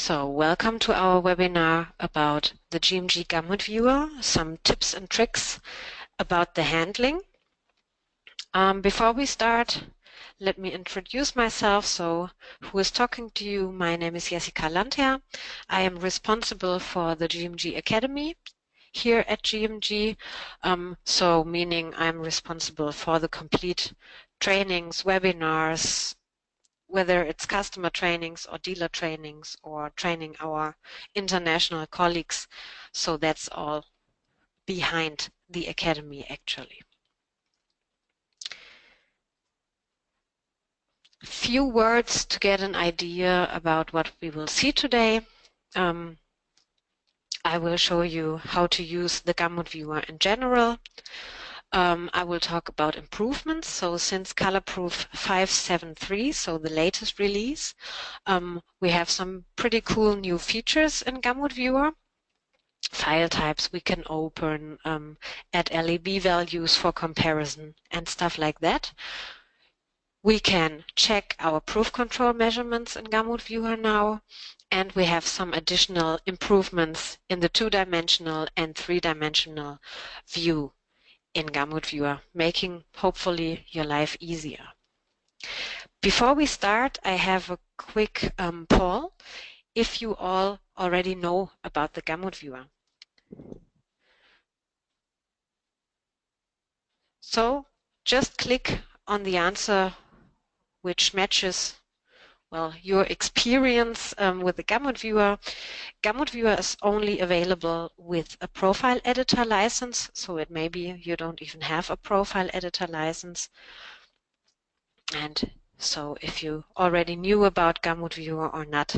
So, welcome to our webinar about the GMG GamutViewer, some tips and tricks about the handling. Before we start, let me introduce myself. So, who is talking to you? My name is Jessica Landherr. I am responsible for the GMG Academy here at GMG, so meaning I'm responsible for the complete trainings, webinars, whether it's customer trainings or dealer trainings or training our international colleagues. So that's all behind the Academy actually. Few words to get an idea about what we will see today. I will show you how to use the GamutViewer in general. I will talk about improvements. So since Colorproof 5.7.3, so the latest release, we have some pretty cool new features in GamutViewer. File types we can open, add LEB values for comparison and stuff like that. We can check our proof control measurements in GamutViewer now, and we have some additional improvements in the 2-dimensional and 3-dimensional view in GamutViewer, making hopefully your life easier. Before we start, I have a quick poll if you all already know about the GamutViewer. So just click on the answer which matches your experience with the GamutViewer. GamutViewer is only available with a profile editor license, so it may be you don't even have a profile editor license. And so if you already knew about GamutViewer or not,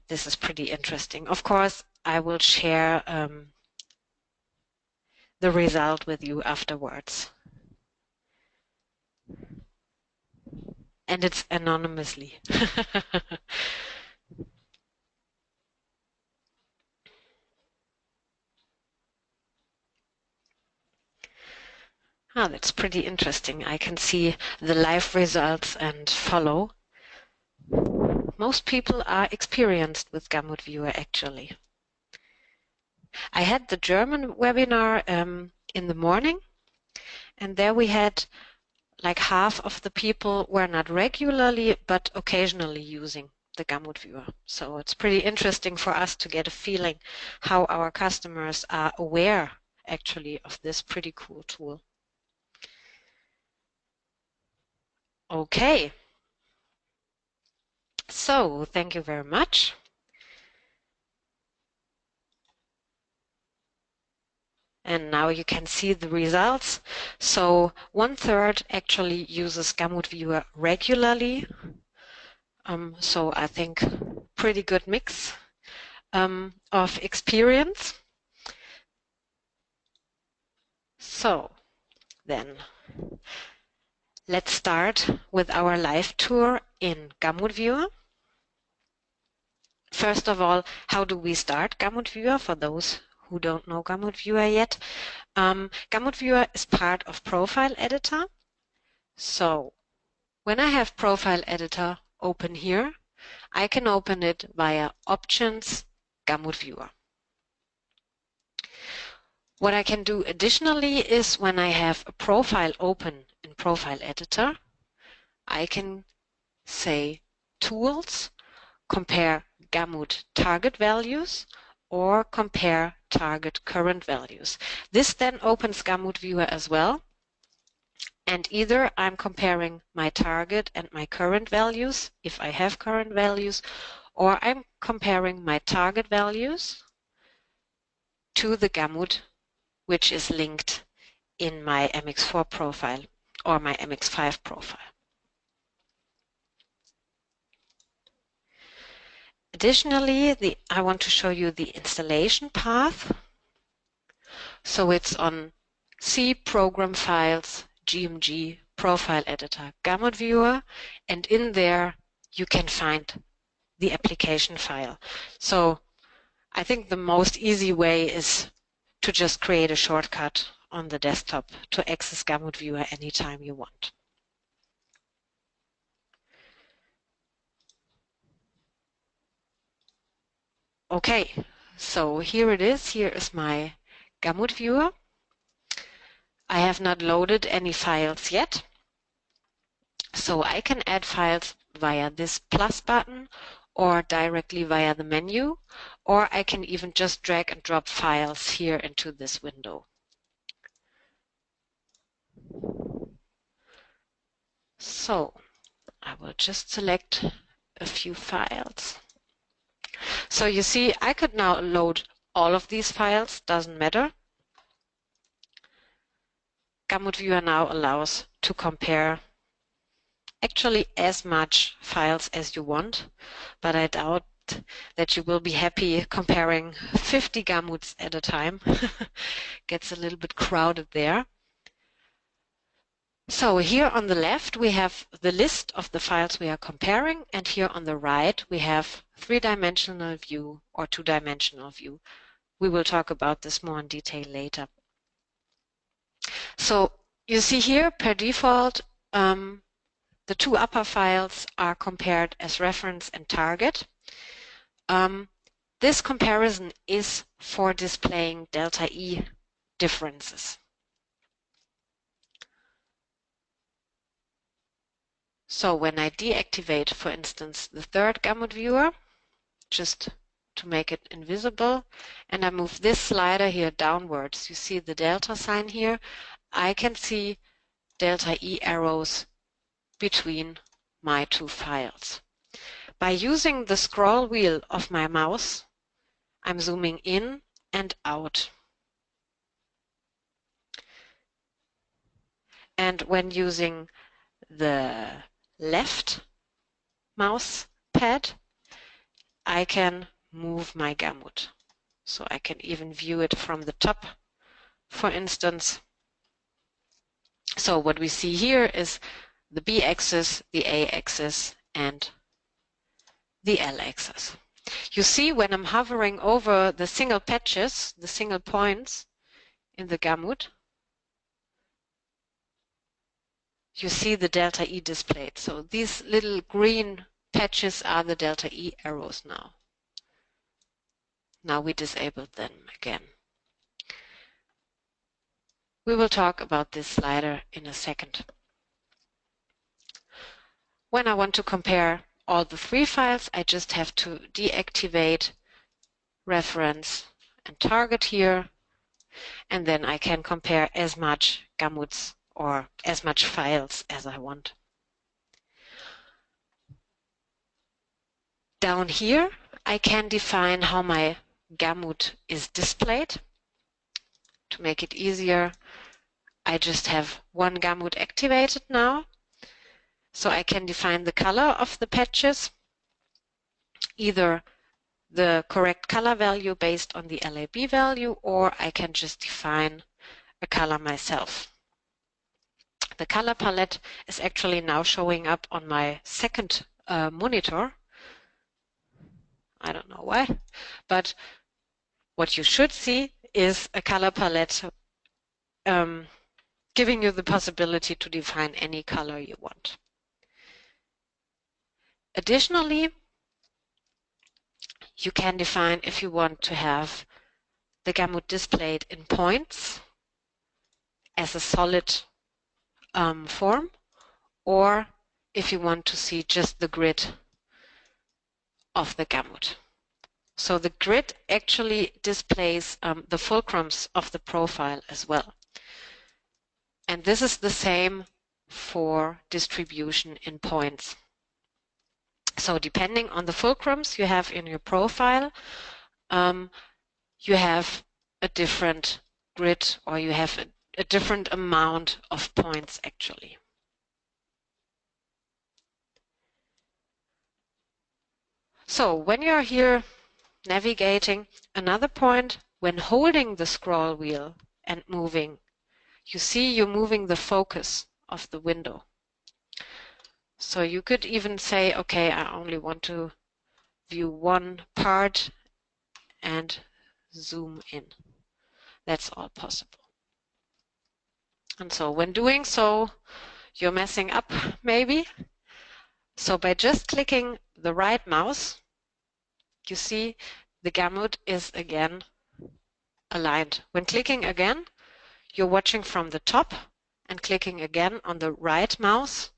this is pretty interesting. Of course, I will share the result with you afterwards. And it's anonymously. That's pretty interesting. I can see the live results and follow. Most people are experienced with GamutViewer actually. I had the German webinar in the morning, and there we had like half of the people were not regularly but occasionally using the GamutViewer. So it's pretty interesting for us to get a feeling how our customers are aware actually of this pretty cool tool. Okay. So thank you very much. And now you can see the results. So 1/3 actually uses GamutViewer regularly. So I think pretty good mix of experience. So then let's start with our live tour in GamutViewer. First of all, how do we start GamutViewer for those who don't know GamutViewer yet? GamutViewer is part of Profile Editor. So when I have Profile Editor open here, I can open it via Options, GamutViewer. What I can do additionally is when I have a profile open in Profile Editor, I can say Tools, compare Gamut target values, or compare target current values. This then opens GamutViewer as well. And either I'm comparing my target and my current values, if I have current values, or I'm comparing my target values to the Gamut, which is linked in my MX4 profile or my MX5 profile. Additionally, I want to show you the installation path. So it's on C Program Files, GMG, Profile Editor, GamutViewer, and in there you can find the application file. So I think the most easy way is to just create a shortcut on the desktop to access GamutViewer anytime you want. Okay, so here it is. Here is my GamutViewer. I have not loaded any files yet, so I can add files via this plus button or directly via the menu, or I can even just drag and drop files here into this window. So I will just select a few files. So you see, I could now load all of these files, doesn't matter. GamutViewer now allows to compare actually as much files as you want, but I doubt that you will be happy comparing 50 Gamuts at a time. Gets a little bit crowded there. So here on the left we have the list of the files we are comparing, and here on the right we have three-dimensional view or two-dimensional view. We will talk about this more in detail later. So you see here per default the two upper files are compared as reference and target. This comparison is for displaying delta E differences. So when I deactivate, for instance, the third GamutViewer, just to make it invisible, and I move this slider here downwards, you see the delta sign here, I can see delta E arrows between my two files. By using the scroll wheel of my mouse, I'm zooming in and out. And when using the left mouse pad, I can move my Gamut. So I can even view it from the top, for instance. So what we see here is the B axis, the A axis, and the L axis. You see when I'm hovering over the single patches, the single points in the Gamut, you see the delta E displayed. So these little green patches are the delta E arrows now. Now we disabled them again. We will talk about this slider in a second. When I want to compare all the three files, I just have to deactivate reference and target here, and then I can compare as much Gamuts or as much files as I want. Down here, I can define how my Gamut is displayed. To make it easier, I just have one Gamut activated now. So I can define the color of the patches, either the correct color value based on the LAB value, or I can just define a color myself. The color palette is actually now showing up on my second monitor. I don't know why, but what you should see is a color palette giving you the possibility to define any color you want. Additionally, you can define if you want to have the Gamut displayed in points as a solid form, or if you want to see just the grid of the Gamut. So the grid actually displays the fulcrums of the profile as well. And this is the same for distribution in points. So depending on the fulcrums you have in your profile, you have a different grid, or you have a different amount of points actually. So when you're here navigating, another point, when holding the scroll wheel and moving, you see you're moving the focus of the window. So you could even say, okay, I only want to view one part and zoom in. That's all possible. And so when doing so, you're messing up maybe. So by just clicking the right mouse, you see the gamut is again aligned. When clicking again, you're watching from the top, and clicking again on the right mouse,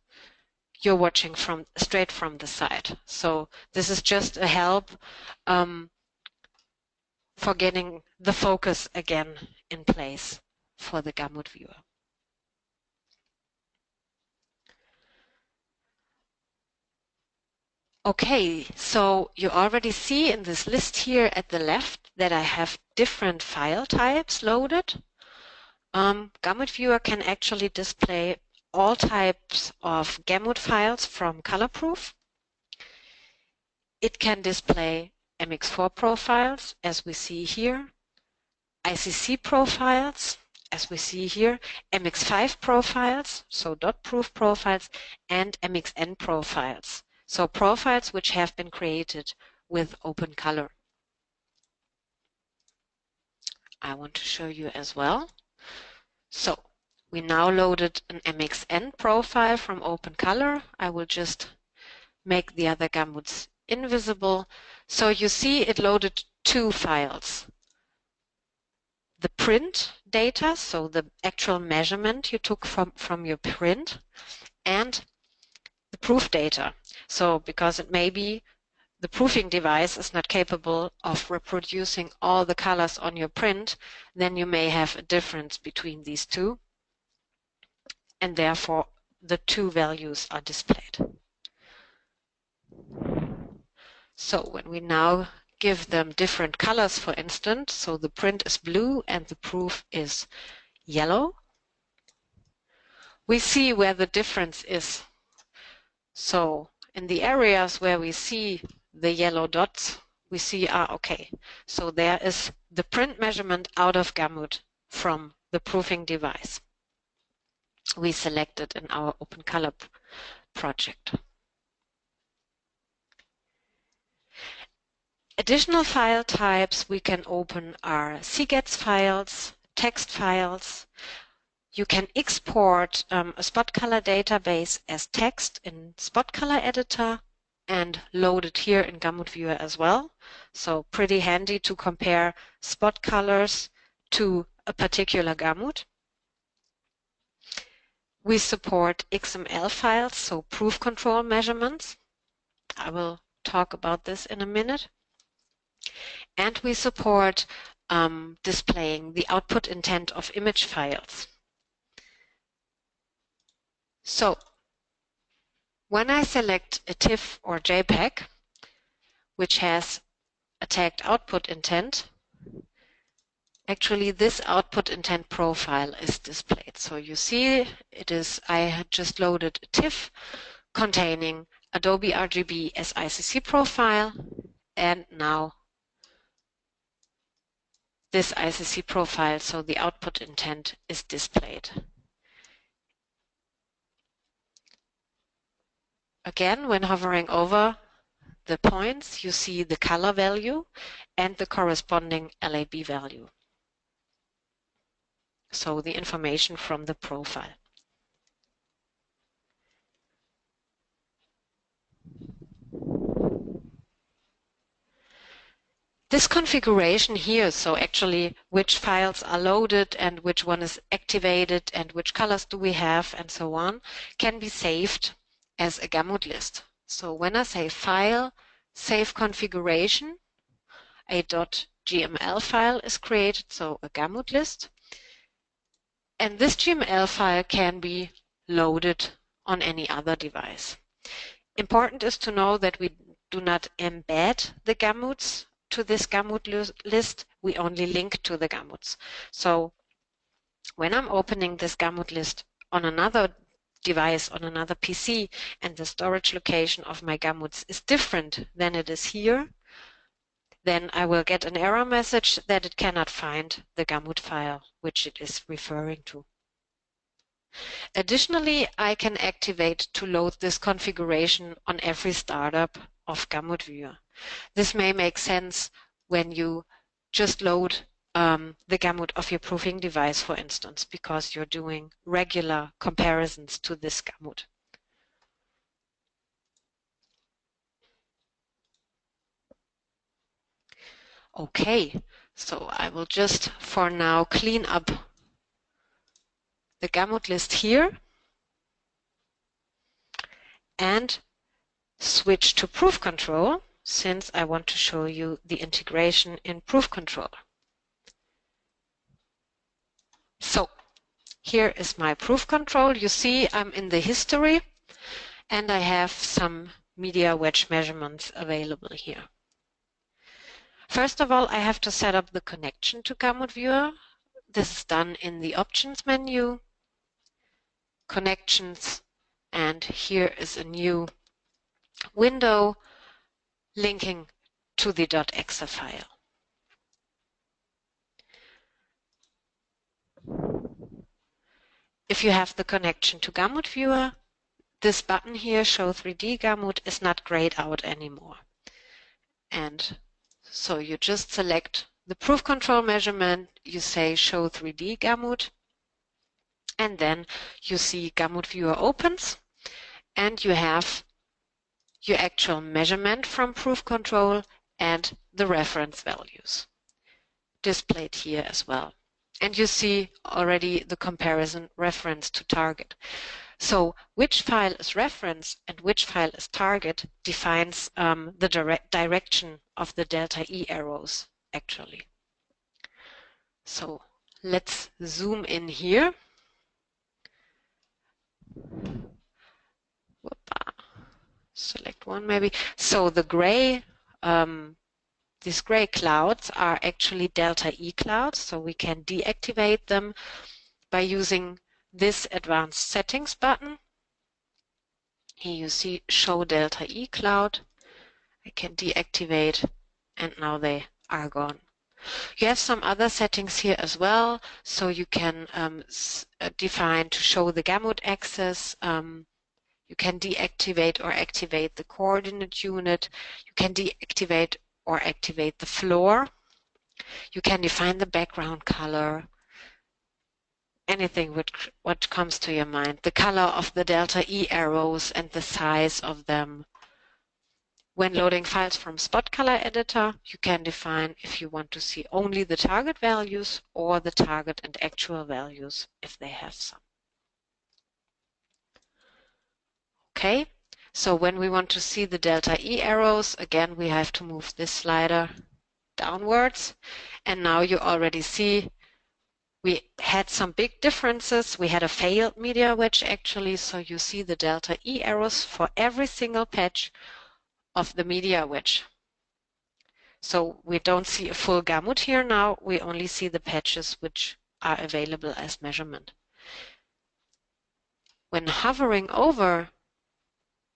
you're watching straight from the side. So this is just a help for getting the focus again in place for the GamutViewer. Okay, so you already see in this list here at the left that I have different file types loaded. GamutViewer can actually display all types of Gamut files from ColorProof. It can display MX4 profiles, as we see here, ICC profiles, as we see here, MX5 profiles, so dot-proof profiles, and MXN profiles, so profiles which have been created with OpenColor. I want to show you as well. So we now loaded an MXN profile from OpenColor. I will just make the other gamuts invisible. So you see it loaded two files. The print data, so the actual measurement you took from your print, and the proof data. So because it may be the proofing device is not capable of reproducing all the colors on your print, then you may have a difference between these two, and therefore the two values are displayed. So when we now give them different colors, for instance, so the print is blue and the proof is yellow, we see where the difference is. So in the areas where we see the yellow dots, we see, okay, so there is the print measurement out of Gamut from the proofing device we selected in our OpenColor project. Additional file types we can open are CGETS files, text files. You can export a spot color database as text in Spot Color Editor and load it here in GamutViewer as well. So pretty handy to compare spot colors to a particular gamut. We support XML files, so proof control measurements. I will talk about this in a minute. And we support displaying the output intent of image files. So when I select a TIFF or JPEG, which has a tagged output intent, actually this output intent profile is displayed. So you see I had just loaded a TIFF containing Adobe RGB as ICC profile, and now this ICC profile, so the output intent is displayed. Again, when hovering over the points, you see the color value and the corresponding LAB value. So the information from the profile. This configuration here, so actually which files are loaded and which one is activated and which colors do we have and so on, can be saved as a Gamut list. So when I say File, Save Configuration, a .gml file is created, so a Gamut list. And this GML file can be loaded on any other device. Important is to know that we do not embed the gamuts to this Gamut list, we only link to the gamuts. So when I'm opening this Gamut list on another device, on another PC, and the storage location of my gamuts is different than it is here, then I will get an error message that it cannot find the Gamut file which it is referring to. Additionally, I can activate to load this configuration on every startup of GamutViewer. This may make sense when you just load the gamut of your proofing device, for instance, because you're doing regular comparisons to this gamut. Okay, so I will just for now clean up the gamut list here and switch to proof control, since I want to show you the integration in proof control. So here is my proof control. You see I'm in the history and I have some media wedge measurements available here. First of all, I have to set up the connection to GamutViewer. This is done in the options menu, connections, and here is a new window linking to the .exe file. If you have the connection to GamutViewer, this button here, Show 3D Gamut, is not grayed out anymore. And so you just select the proof control measurement, you say Show 3D Gamut, and then you see GamutViewer opens, and you have your actual measurement from proof control and the reference values displayed here as well. And you see already the comparison reference to target. So which file is reference and which file is target defines the direction of the delta E arrows actually. So let's zoom in here. Select one maybe. So the gray, these gray clouds are actually delta E clouds, so we can deactivate them by using this advanced settings button. Here you see show delta E cloud. I can deactivate and now they are gone. You have some other settings here as well, so you can define to show the gamut axis. You can deactivate or activate the coordinate unit. You can deactivate or activate the floor. You can define the background color. Anything what comes to your mind. The color of the delta E arrows and the size of them. When loading files from Spot Color Editor, you can define if you want to see only the target values or the target and actual values if they have some. Okay, so when we want to see the delta E arrows, again, we have to move this slider downwards. And now you already see we had some big differences. We had a failed media wedge actually, so you see the delta E arrows for every single patch of the media wedge. So we don't see a full gamut here now, we only see the patches which are available as measurement. When hovering over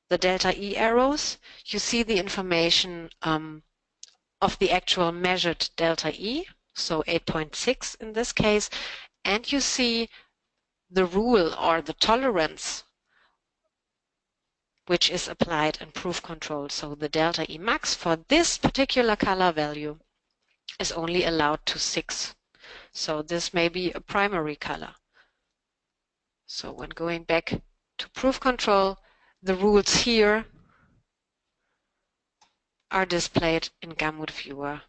the delta E arrows, you see the information of the actual measured delta E, so 8.6 in this case, and you see the rule or the tolerance which is applied in proof control. So the delta E max for this particular color value is only allowed to 6. So this may be a primary color. So when going back to proof control, the rules here are displayed in GamutViewer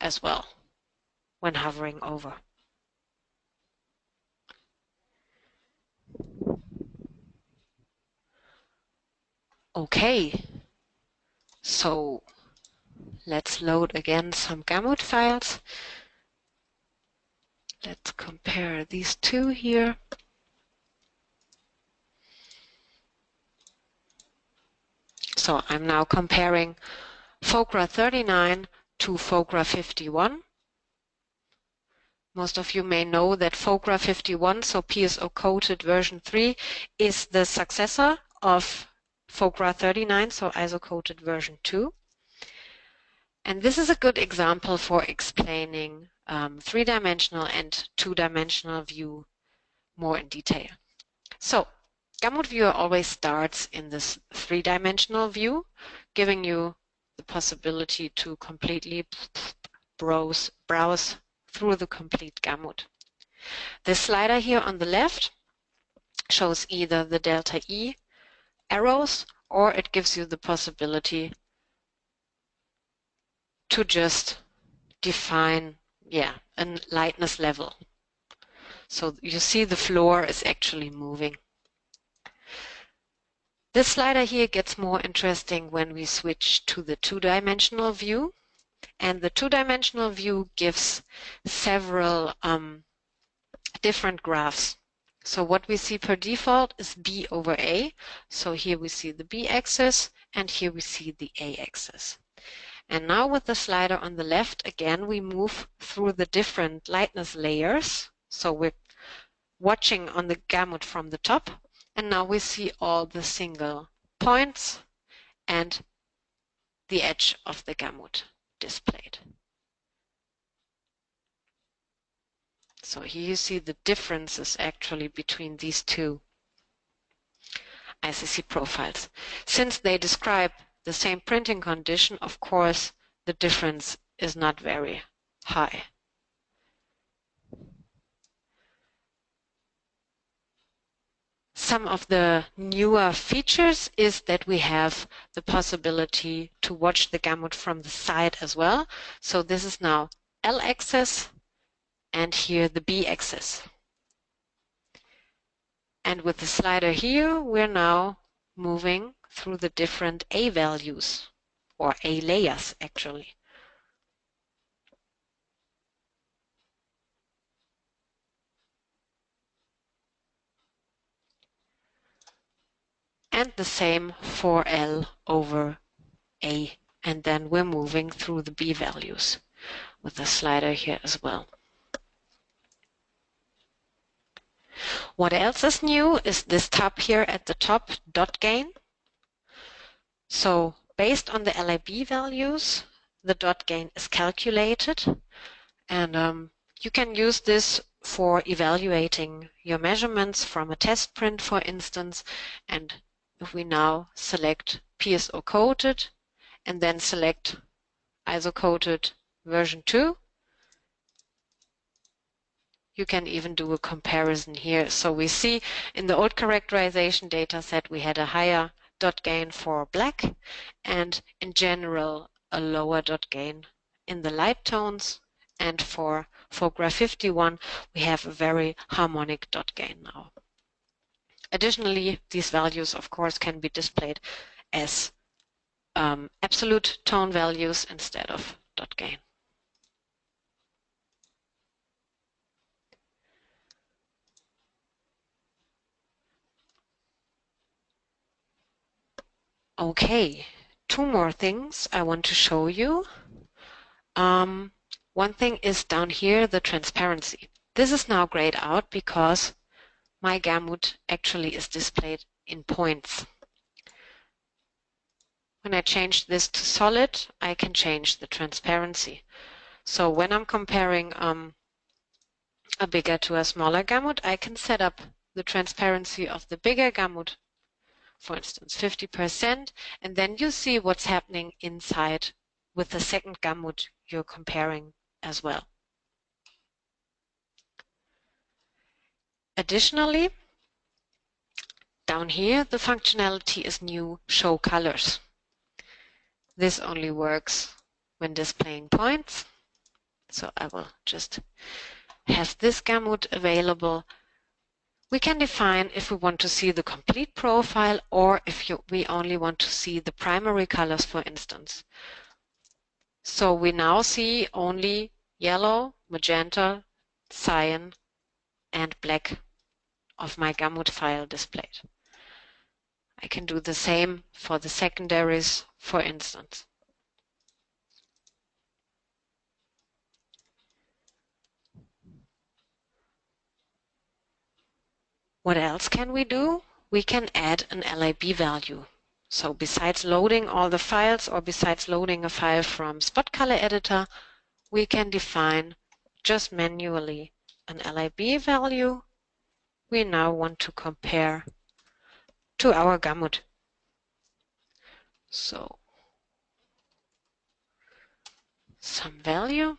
as well when hovering over. Okay, so let's load again some Gamut files. Let's compare these two here. So I'm now comparing FOCRA 39 to FOCRA 51. Most of you may know that FOCRA 51, so PSO-coated version 3, is the successor of FOCRA 39, so ISO-coated version 2. And this is a good example for explaining three-dimensional and two-dimensional view more in detail. So GamutViewer always starts in this three-dimensional view, giving you the possibility to completely browse through the complete gamut. The slider here on the left shows either the delta E arrows, or it gives you the possibility to just define, yeah, a lightness level. So you see the floor is actually moving. This slider here gets more interesting when we switch to the two-dimensional view. And the two-dimensional view gives several different graphs. So what we see per default is B over A. So here we see the B axis and here we see the A axis. And now with the slider on the left, again, we move through the different lightness layers. So we're watching on the gamut from the top, and now we see all the single points and the edge of the gamut displayed. So here you see the differences actually between these two ICC profiles. Since they describe the same printing condition, of course, the difference is not very high. Some of the newer features is that we have the possibility to watch the gamut from the side as well. So this is now L axis and here the B axis. And with the slider here, we're now moving through the different A values, or A layers actually. And the same for L over A. And then we're moving through the B values with the slider here as well. What else is new is this tab here at the top, dot gain. So based on the LIB values, the dot gain is calculated, and you can use this for evaluating your measurements from a test print, for instance. And if we now select PSO coated and then select ISO coated version 2, you can even do a comparison here. So we see in the old characterization data set we had a higher dot gain for black and in general a lower dot gain in the light tones, and for graph 51 we have a very harmonic dot gain now. Additionally, these values of course can be displayed as absolute tone values instead of dot gain. Okay, two more things I want to show you. One thing is down here, the transparency. This is now grayed out because my gamut actually is displayed in points. When I change this to solid, I can change the transparency. So when I'm comparing a bigger to a smaller gamut, I can set up the transparency of the bigger gamut, for instance 50%, and then you see what's happening inside with the second gamut you're comparing as well. Additionally, down here the functionality is new, show colors. This only works when displaying points. So I will just have this gamut available. We can define if we want to see the complete profile or if we only want to see the primary colors, for instance. So we now see only yellow, magenta, cyan, and black of my gamut file displayed. I can do the same for the secondaries, for instance. What else can we do? We can add an LIB value. So besides loading all the files or besides loading a file from Spot Color Editor, we can define just manually an LIB value we now want to compare to our gamut. So some value.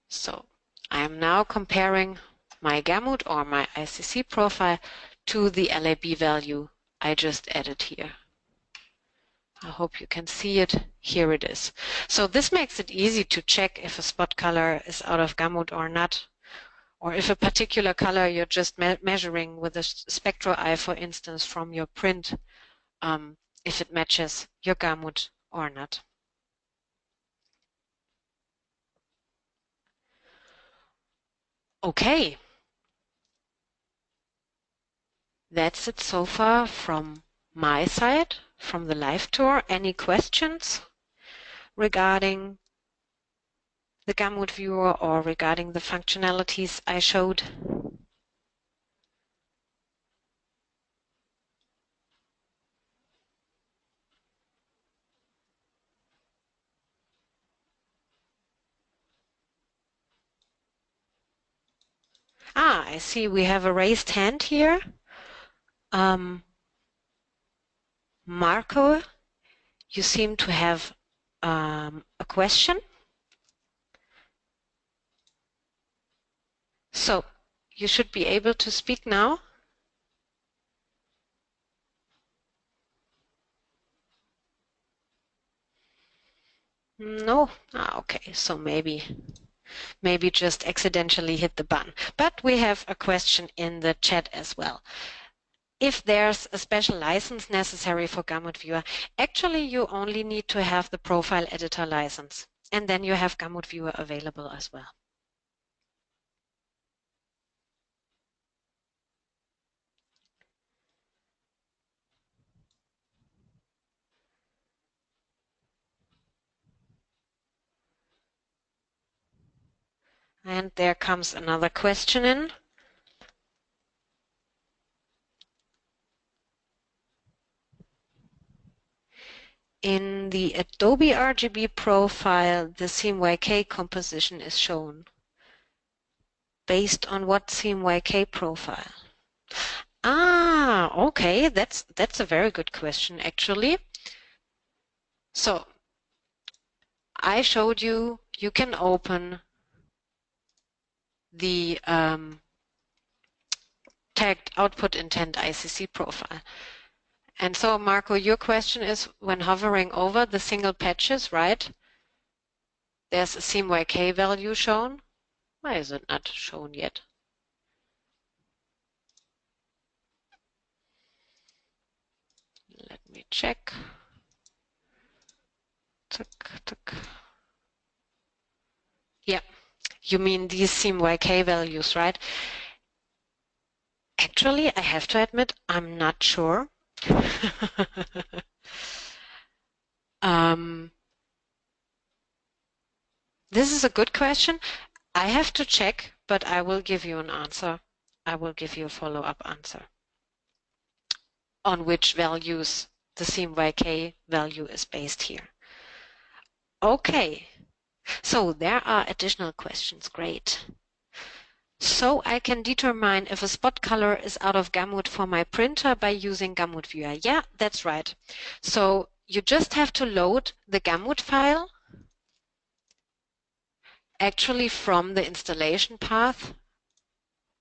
So I am now comparing my gamut or my ICC profile to the LIB value I just added here. I hope you can see it. Here it is. So this makes it easy to check if a spot color is out of gamut or not, or if a particular color you're just measuring with a spectral eye, for instance, from your print, if it matches your gamut or not. Okay, that's it so far from my side, from the live tour. Any questions regarding the GamutViewer or regarding the functionalities I showed? I see we have a raised hand here. Marco, you seem to have a question. So you should be able to speak now. No? Okay, so maybe just accidentally hit the button. But we have a question in the chat as well. If there's a special license necessary for GamutViewer, actually you only need to have the profile editor license, and then you have GamutViewer available as well. And there comes another question in. In the Adobe RGB profile, the CMYK composition is shown. Based on what CMYK profile? Okay, that's a very good question actually. So I showed you can open the tagged output intent ICC profile. And so, Marco, your question is when hovering over the single patches, right? There's a CMYK value shown. Why is it not shown yet? Let me check. Yeah, you mean these CMYK values, right? Actually, I have to admit, I'm not sure. This is a good question. I have to check, but I will give you an answer. I will give you a follow-up answer on which values the CMYK value is based here. Okay, so there are additional questions. Great. So I can determine if a spot color is out of gamut for my printer by using GamutViewer. Yeah, that's right. So you just have to load the gamut file actually from the installation path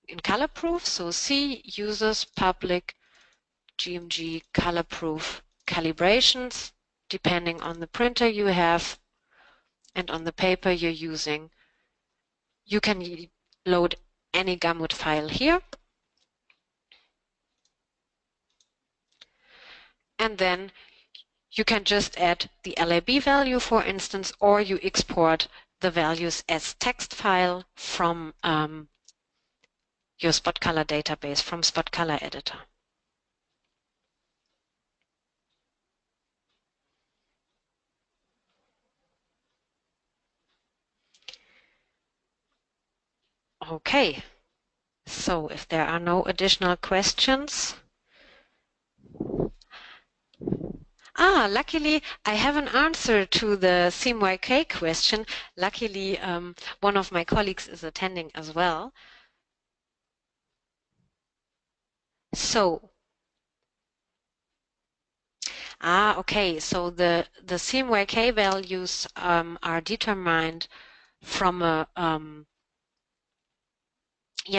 in colorproof. So C uses public GMG colorproof calibrations depending on the printer you have and on the paper you're using. You can load any gamut file here. And then you can just add the LAB value, for instance, or you export the values as text file from your spot color database, from spot color editor. Okay, so if there are no additional questions. Luckily, I have an answer to the CMYK question. Luckily, one of my colleagues is attending as well. So, okay, so the CMYK values are determined from a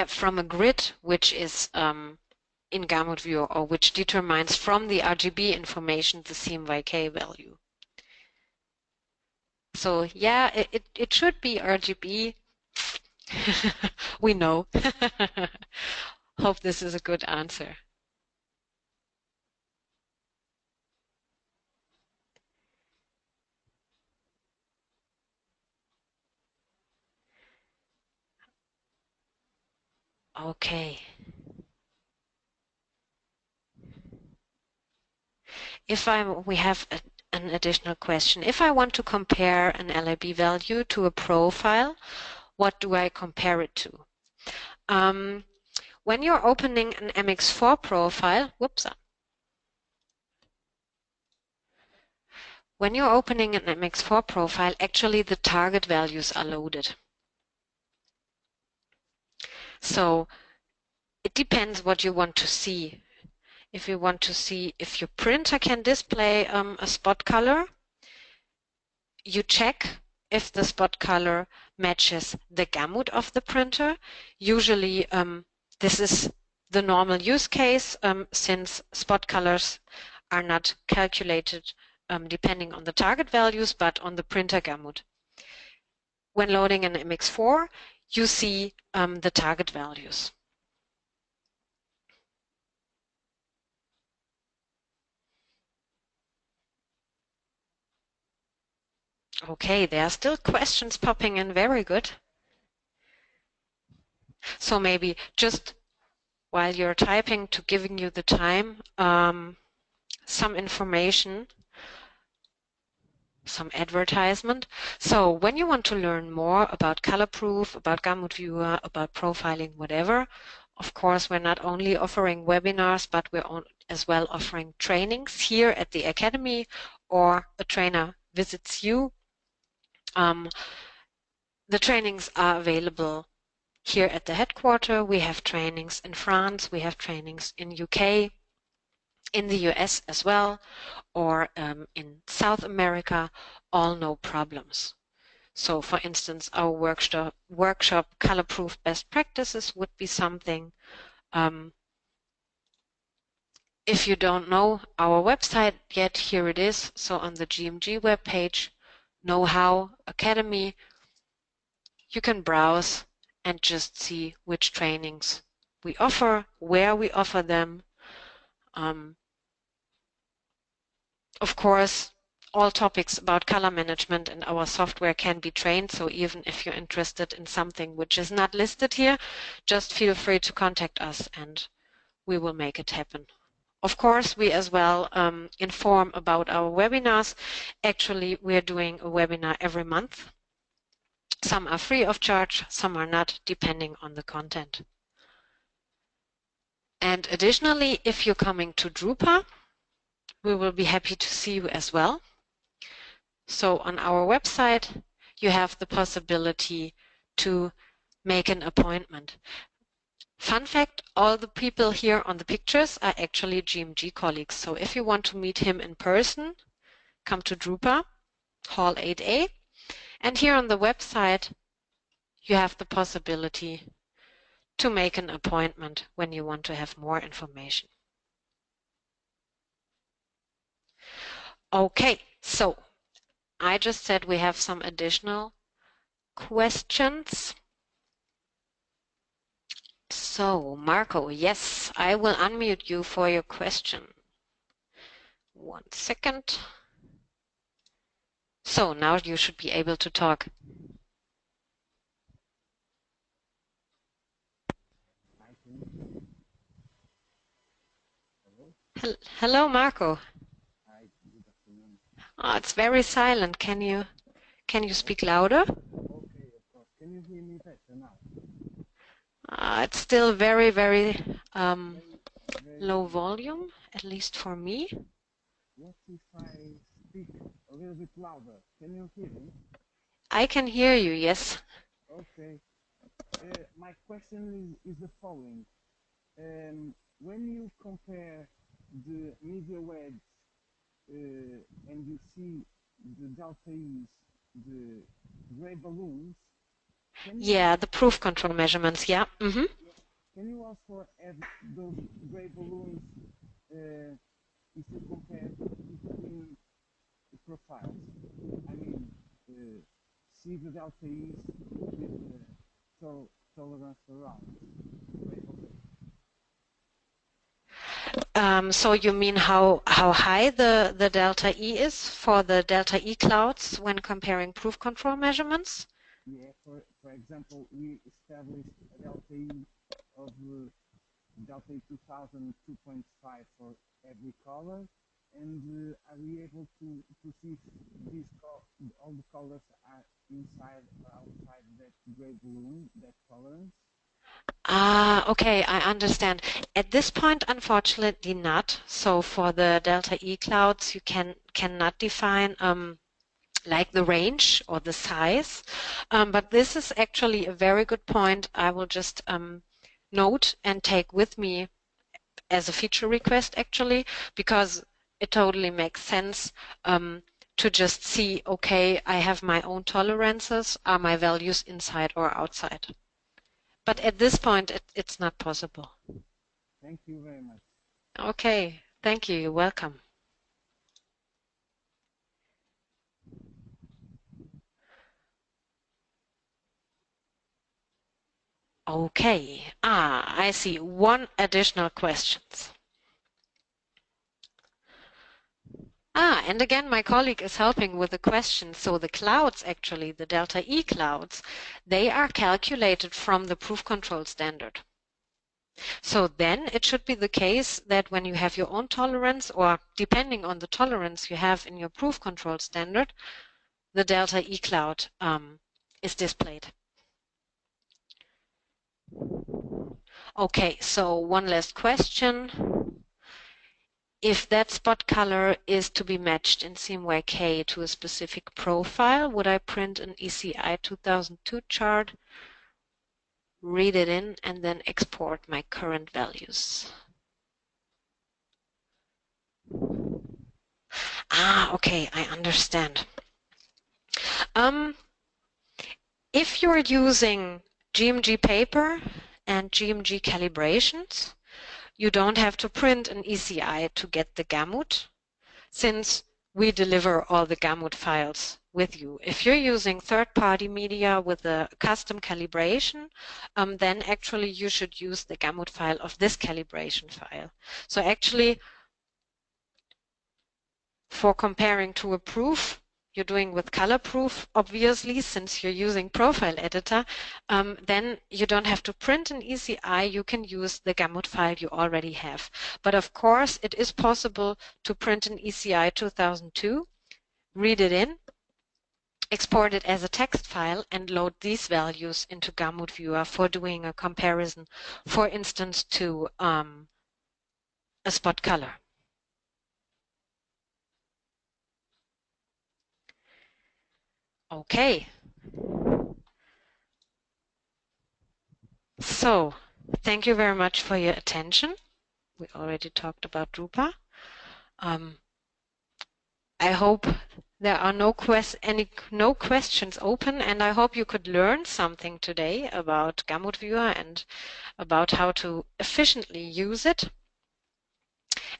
from a grid which is in GamutViewer, or which determines from the RGB information the CMYK value. So yeah, it should be RGB. We know. Hope this is a good answer. Okay. We have an additional question. If I want to compare an LIB value to a profile, what do I compare it to? When you're opening an MX4 profile, when you're opening an MX4 profile, actually the target values are loaded. So it depends what you want to see. If you want to see if your printer can display a spot color, you check if the spot color matches the gamut of the printer. Usually this is the normal use case since spot colors are not calculated depending on the target values but on the printer gamut. When loading an MX4, you see the target values. Okay, there are still questions popping in. Very good. So maybe just while you're typing, to giving you the time, some information, some advertisement. So when you want to learn more about colorproof, about GamutViewer, about profiling, whatever, of course, we're not only offering webinars, but we're as well offering trainings here at the Academy, or a trainer visits you. The trainings are available here at the headquarters. We have trainings in France, we have trainings in UK, in the US as well, or in South America, all no problems. So for instance, our workshop Colorproof Best Practices would be something. If you don't know our website yet, here it is. So on the GMG webpage, Know-how Academy, you can browse and just see which trainings we offer, where we offer them. Of course, all topics about color management and our software can be trained, so even if you're interested in something which is not listed here, just feel free to contact us and we will make it happen. Of course, we as well inform about our webinars. Actually, we're doing a webinar every month. Some are free of charge, some are not, depending on the content. And additionally, if you're coming to Drupa, we will be happy to see you as well. So on our website, you have the possibility to make an appointment. Fun fact, all the people here on the pictures are actually GMG colleagues. So if you want to meet him in person, come to Drupa, Hall 8A. And here on the website, you have the possibility to make an appointment when you want to have more information. Okay, so I just said we have some additional questions. So, Marco, yes, I will unmute you for your question. 1 second. So now you should be able to talk. Hello, Marco. Oh, it's very silent. Can you speak louder? Okay, of course. Can you hear me better now? It's still very, very low volume, at least for me. What if I speak a little bit louder? Can you hear me? I can hear you, yes. Okay. My question is the following. When you compare the media webs and you see the delta E's, the gray balloons, Yeah, the proof control measurements, yeah. can can you also add those gray balloons if you compare between the profiles? I mean, uh, see the delta E's with the tolerance around gray balloons. So you mean how high the delta E is for the delta E clouds when comparing proof control measurements? Yeah, for example, we established a delta E of delta E 2000 2.5 for every color, and are we able to see if all the colors are inside or outside that gray balloon, that tolerance? Ah, okay, I understand. At this point, unfortunately not. So for the delta E clouds, you cannot define like the range or the size. But this is actually a very good point. I will just note and take with me as a feature request actually, because it totally makes sense to just see, okay, I have my own tolerances. Are my values inside or outside? But Okay, at this point, it's not possible. thank you very much. Okay, thank you. You're welcome. Okay. I see. One additional questions. And again, my colleague is helping with the question. So the clouds, actually, the delta E clouds, they are calculated from the proof control standard. So then it should be the case that when you have your own tolerance, or depending on the tolerance you have in your proof control standard, the delta E cloud is displayed. Okay, so one last question. If that spot color is to be matched in SeamWare to a specific profile, would I print an ECI 2002 chart, read it in, and then export my current values? Okay, I understand. If you're using GMG paper and GMG calibrations, you don't have to print an ECI to get the Gamut, since we deliver all the Gamut files with you. If you're using third-party media with a custom calibration, then actually you should use the Gamut file of this calibration file. So actually, for comparing to a proof, you're doing with color proof, obviously, since you're using profile editor, then you don't have to print an ECI. You can use the Gamut file you already have. But of course, it is possible to print an ECI 2002, read it in, export it as a text file, and load these values into GamutViewer for doing a comparison, for instance, to a spot color. Okay. So, thank you very much for your attention. We already talked about Drupal. I hope there are no questions open, and I hope you could learn something today about GamutViewer and about how to efficiently use it.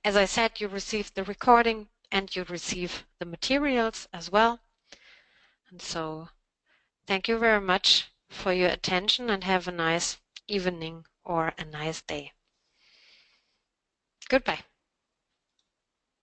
As I said, you received the recording and you receive the materials as well. And so thank you very much for your attention, and have a nice evening or a nice day. Goodbye.